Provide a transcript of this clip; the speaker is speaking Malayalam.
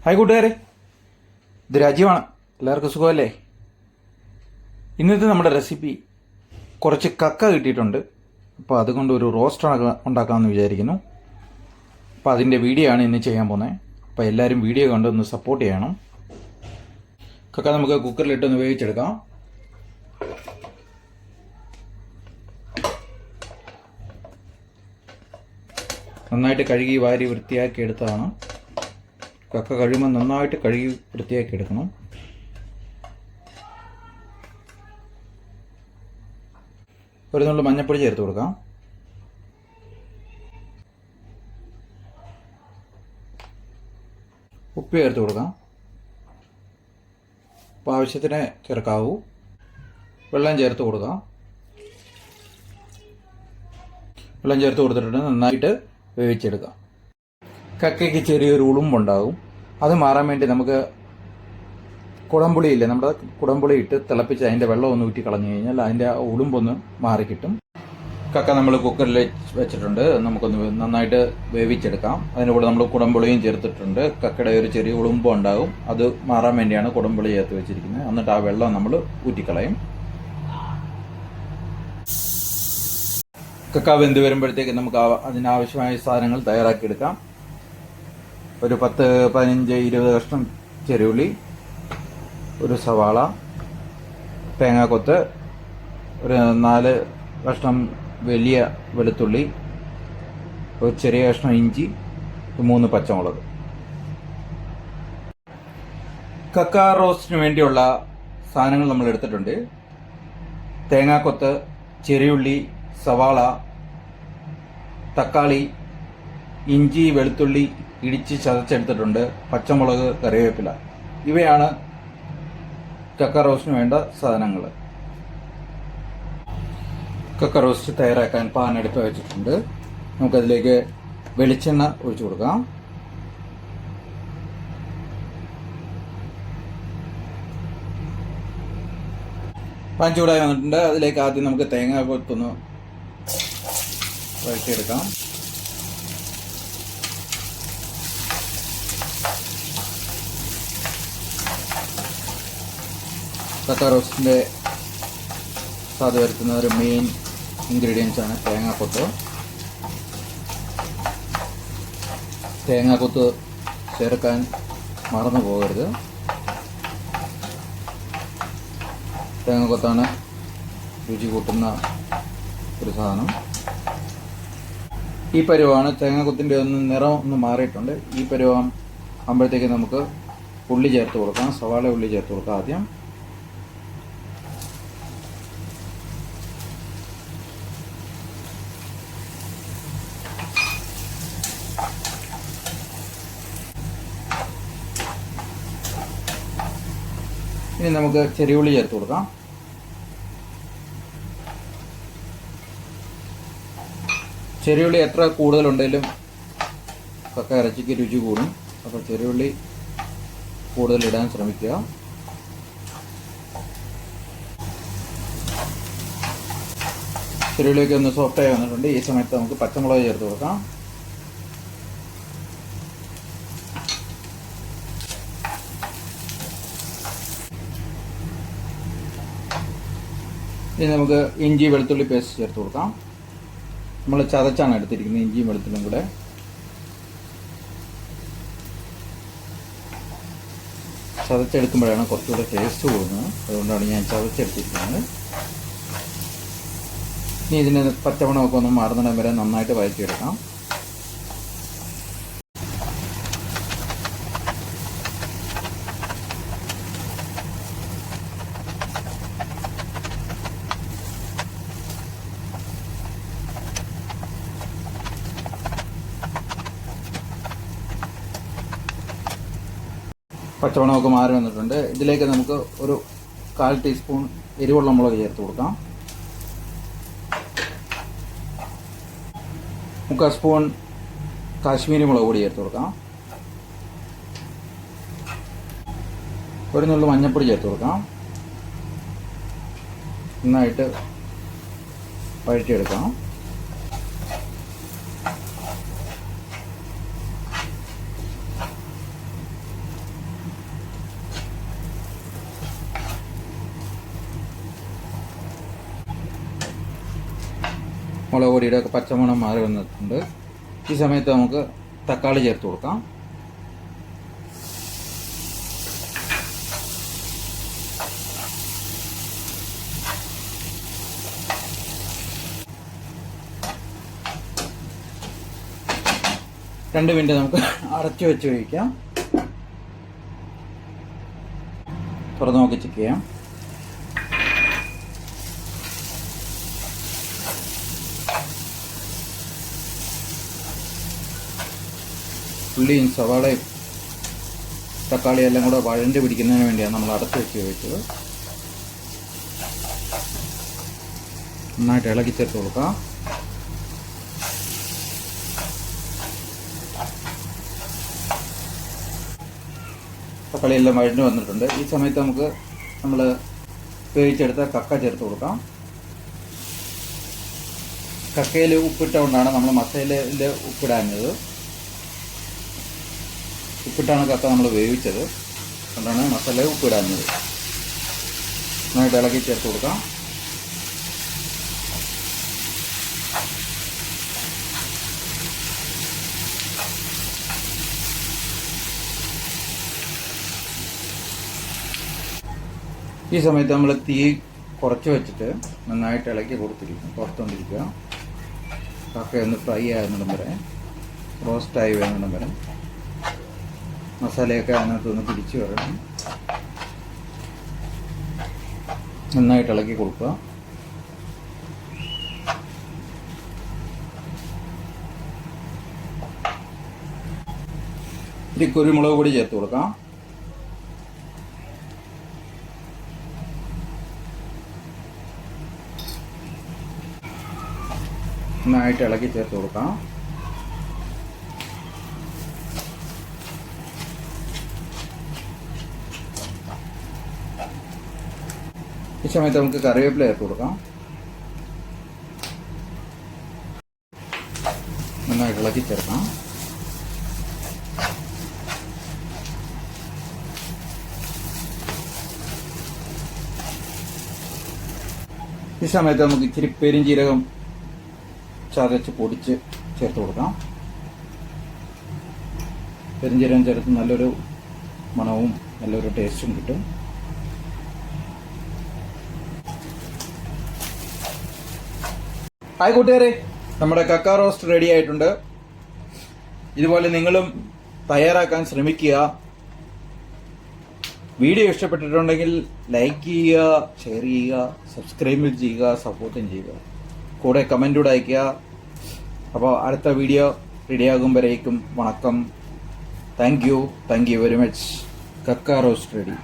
ഹായ് കൂട്ടുകാരെ, ഇത് രാജീവാണ്. എല്ലാവർക്കും സുഖമല്ലേ? ഇന്നത്തെ നമ്മുടെ റെസിപ്പി കുറച്ച് കക്ക കിട്ടിയിട്ടുണ്ട്. അപ്പോൾ അതുകൊണ്ട് ഒരു റോസ്റ്റ് ഉണ്ടാക്കാമെന്ന് വിചാരിക്കുന്നു. അപ്പോൾ അതിൻ്റെ വീഡിയോ ആണ് ഇന്ന് ചെയ്യാൻ പോകുന്നത്. അപ്പോൾ എല്ലാവരും വീഡിയോ കണ്ട് ഒന്ന് സപ്പോർട്ട് ചെയ്യണം. കക്ക നമുക്ക് കുക്കറിലിട്ടൊന്ന് വേവിച്ചെടുക്കാം. നന്നായിട്ട് കഴുകി വാരി വൃത്തിയാക്കി എടുത്തതാണ്. കക്ക കഴിയുമ്പോൾ നന്നായിട്ട് കഴുകി വൃത്തിയാക്കി എടുക്കണം. ഒരു നുള്ളു മഞ്ഞൾപ്പൊടി ചേർത്ത് കൊടുക്കാം. ഉപ്പ് ചേർത്ത് കൊടുക്കാം. അപ്പോൾ ആവശ്യത്തിന് ചേർക്കാവൂ. വെള്ളം ചേർത്ത് കൊടുക്കാം. വെള്ളം ചേർത്ത് കൊടുത്തിട്ടുണ്ട് നന്നായിട്ട് വേവിച്ചെടുക്കാം. കക്കയ്ക്ക് ചെറിയൊരു ഉളുമ്പുണ്ടാകും. അത് മാറാൻ വേണ്ടി നമുക്ക് കുടംപുളിയില്ലേ, നമ്മുടെ കുടംപുളി ഇട്ട് തിളപ്പിച്ച് അതിൻ്റെ വെള്ളം ഒന്ന് ഊറ്റി കളഞ്ഞു കഴിഞ്ഞാൽ അതിൻ്റെ ആ ഉളുമ്പൊന്ന് മാറിക്കിട്ടും. കക്ക നമ്മൾ കുക്കറിൽ വെച്ചിട്ടുണ്ട്. നമുക്കൊന്ന് നന്നായിട്ട് വേവിച്ചെടുക്കാം. അതിൻ്റെ കൂടെ നമ്മൾ കുടംപുളിയും ചേർത്തിട്ടുണ്ട്. കക്കയുടെ ഒരു ചെറിയ ഉളുമ്പും ഉണ്ടാകും. അത് മാറാൻ വേണ്ടിയാണ് കുടംപുളി ചേർത്ത് വെച്ചിരിക്കുന്നത്. എന്നിട്ട് ആ വെള്ളം നമ്മൾ ഊറ്റിക്കളയും. കക്ക വെന്ത് വരുമ്പോഴത്തേക്ക് നമുക്ക് അതിനാവശ്യമായ സാധനങ്ങൾ തയ്യാറാക്കിയെടുക്കാം. ഒരു 10, 15, 20 കഷ്ണം ചെറിയുള്ളി, ഒരു സവാള, തേങ്ങാക്കൊത്ത്, ഒരു 4 കഷ്ണം വലിയ വെളുത്തുള്ളി, ഒരു ചെറിയ കഷ്ണം ഇഞ്ചി, 3 പച്ചമുളക്. കക്ക റോസ്റ്റിന് വേണ്ടിയുള്ള സാധനങ്ങൾ നമ്മൾ എടുത്തിട്ടുണ്ട്. തേങ്ങാക്കൊത്ത്, ചെറിയുള്ളി, സവാള, തക്കാളി, ഇഞ്ചി, വെളുത്തുള്ളി ഇടിച്ച് ചതച്ചെടുത്തിട്ടുണ്ട്, പച്ചമുളക്, കറിവേപ്പില. ഇവയാണ് കക്ക റോസ്റ്റിന് വേണ്ട സാധനങ്ങൾ. കക്ക റോസ്റ്റ് തയ്യാറാക്കാൻ പാൻ അടുപ്പ് വെച്ചിട്ടുണ്ട്. നമുക്കതിലേക്ക് വെളിച്ചെണ്ണ ഒഴിച്ചു കൊടുക്കാം. പാൻ ചൂടായി വന്നിട്ടുണ്ട്. അതിലേക്ക് ആദ്യം നമുക്ക് തേങ്ങ കൊത്തൊന്ന് വഴറ്റിയെടുക്കാം. കക്ക റോസ്റ്റിൻ്റെ സ്വാദ് വരുത്തുന്ന ഒരു മെയിൻ ഇൻഗ്രീഡിയൻസ് ആണ് തേങ്ങാക്കൊത്ത്. തേങ്ങാക്കൊത്ത് ചേർക്കാൻ മറന്നു പോകരുത്. തേങ്ങാക്കൊത്താണ് രുചി കൂട്ടുന്ന ഒരു സാധനം. ഈ പരുവമാണ്. തേങ്ങാക്കൊത്തിൻ്റെ നിറം ഒന്ന് മാറിയിട്ടുണ്ട്. ഈ പരുവം ആകുമ്പോഴത്തേക്ക് നമുക്ക് ഉള്ളി ചേർത്ത് കൊടുക്കാം. സവാള ഉള്ളി ചേർത്ത് കൊടുക്കാം ആദ്യം. ഇനി നമുക്ക് ചെറിയുള്ളി ചേർത്ത് കൊടുക്കാം. ചെറിയുള്ളി എത്ര കൂടുതലുണ്ടെങ്കിലും കക്ക ഇറച്ചിക്ക് രുചി കൂടും. അപ്പോൾ ചെറിയുള്ളി കൂടുതൽ ഇടാൻ ശ്രമിക്കുക. ചെറിയുള്ളിയൊക്കെ ഒന്ന് സോഫ്റ്റായി വന്നിട്ടുണ്ട്. ഈ സമയത്ത് നമുക്ക് പച്ചമുളക് ചേർത്ത് കൊടുക്കാം. ഇനി നമുക്ക് ഇഞ്ചി വെളുത്തുള്ളി പേസ്റ്റ് ചേർത്ത് കൊടുക്കാം. നമ്മൾ ചതച്ചാണ് എടുത്തിരിക്കുന്നത്, ഇഞ്ചിയും വെളുത്തുള്ളിയും കൂടെ. ചതച്ചെടുക്കുമ്പോഴാണ് കുറച്ചുകൂടെ ടേസ്റ്റ് കൂടുന്നത്. അതുകൊണ്ടാണ് ഞാൻ ചതച്ചെടുത്തിരിക്കുന്നത്. ഇനി ഇതിന് പച്ചമണമൊക്കെ ഒന്ന് മാറുന്നിടം വരെ നന്നായിട്ട് വഴറ്റിയെടുക്കാം. പച്ചമണമൊക്കെ മാറി വന്നിട്ടുണ്ട്. ഇതിലേക്ക് നമുക്ക് ഒരു 1/4 ടീസ്പൂൺ എരിവുള്ള മുളക് ചേർത്ത് കൊടുക്കാം. 1/4 സ്പൂൺ കാശ്മീരി മുളക് പൊടി ചേർത്ത് കൊടുക്കാം. ഒരു നുള്ളു മഞ്ഞൾപ്പൊടി ചേർത്ത് കൊടുക്കാം. നന്നായിട്ട് വഴറ്റിയെടുക്കാം. മുളക് പൊടിയുടെ ഒക്കെ പച്ചമണം മാറി വന്നിട്ടുണ്ട്. ഈ സമയത്ത് നമുക്ക് തക്കാളി ചേർത്ത് കൊടുക്കാം. രണ്ട് മിനിറ്റ് നമുക്ക് അടച്ചു വെച്ച് കഴിക്കാം. തുറന്ന് നോക്കി ചെക്ക് ചെയ്യാം. ഉള്ളിയും സവാളയും തക്കാളിയും എല്ലാം കൂടെ വഴണ്ട് പിടിക്കുന്നതിന് വേണ്ടിയാണ് നമ്മൾ അടച്ചു വെച്ച് കഴിച്ചത്. നന്നായിട്ട് ഇളക്കി ചേർത്ത് കൊടുക്കാം. തക്കാളി എല്ലാം വഴണ്ട് വന്നിട്ടുണ്ട്. ഈ സമയത്ത് നമുക്ക് നമ്മൾ വേവിച്ചെടുത്ത കക്ക ചേർത്ത് കൊടുക്കാം. കക്കയിൽ ഉപ്പിട്ടുകൊണ്ടാണ് നമ്മൾ മസാലയിൽ ഉപ്പിടാഞ്ഞത്. ഉപ്പിട്ടാണ് കക്ക നമ്മൾ വേവിച്ചത്, അതുകൊണ്ടാണ് മസാല ഉപ്പിടാഞ്ഞത്. നന്നായിട്ട് ഇളക്കി ചേർത്ത് കൊടുക്കാം. ഈ സമയത്ത് നമ്മൾ തീ കുറച്ച് വെച്ചിട്ട് നന്നായിട്ട് ഇളക്കി കൊടുത്തുകൊണ്ടിരിക്കുക. കക്കയൊന്ന് ഫ്രൈ ആകുന്നിടം വരെ, റോസ്റ്റായി വരുന്നിടം വരെ, മസാലയൊക്കെ അതിനകത്തൊന്ന് പിടിച്ച് വരണം. നന്നായിട്ട് ഇളക്കി കൊടുക്കുക. ഇത്തിരി കുരുമുളക് പൊടി ചേർത്ത് കൊടുക്കാം. നന്നായിട്ട് ഇളക്കി ചേർത്ത് കൊടുക്കാം. ഈ സമയത്ത് നമുക്ക് കറിവേപ്പില ചേർത്ത് കൊടുക്കാം. നന്നായിട്ട് ഇളക്കി ചേർക്കാം. ഈ സമയത്ത് നമുക്ക് ഇച്ചിരി പെരുംജീരകം ചതച്ച് പൊടിച്ച് ചേർത്ത് കൊടുക്കാം. പെരുംജീരകം ചേർത്ത് നല്ലൊരു മണവും നല്ലൊരു ടേസ്റ്റും കിട്ടും. ഹായ് കൂട്ടുകാരെ, നമ്മുടെ കക്ക റോസ്റ്റ് റെഡി ആയിട്ടുണ്ട്. ഇതുപോലെ നിങ്ങളും തയ്യാറാക്കാൻ ശ്രമിക്കുക. വീഡിയോ ഇഷ്ടപ്പെട്ടിട്ടുണ്ടെങ്കിൽ ലൈക്ക് ചെയ്യുക, ഷെയർ ചെയ്യുക, സബ്സ്ക്രൈബ് ചെയ്യുക, സപ്പോർട്ടും ചെയ്യുക, കൂടെ കമൻറ്റൂടെ അയയ്ക്കുക. അപ്പോൾ അടുത്ത വീഡിയോ റെഡിയാകുമ്പോഴേക്കും വണക്കം. Thank you very much. കക്ക റോസ്റ്റ് റെഡി.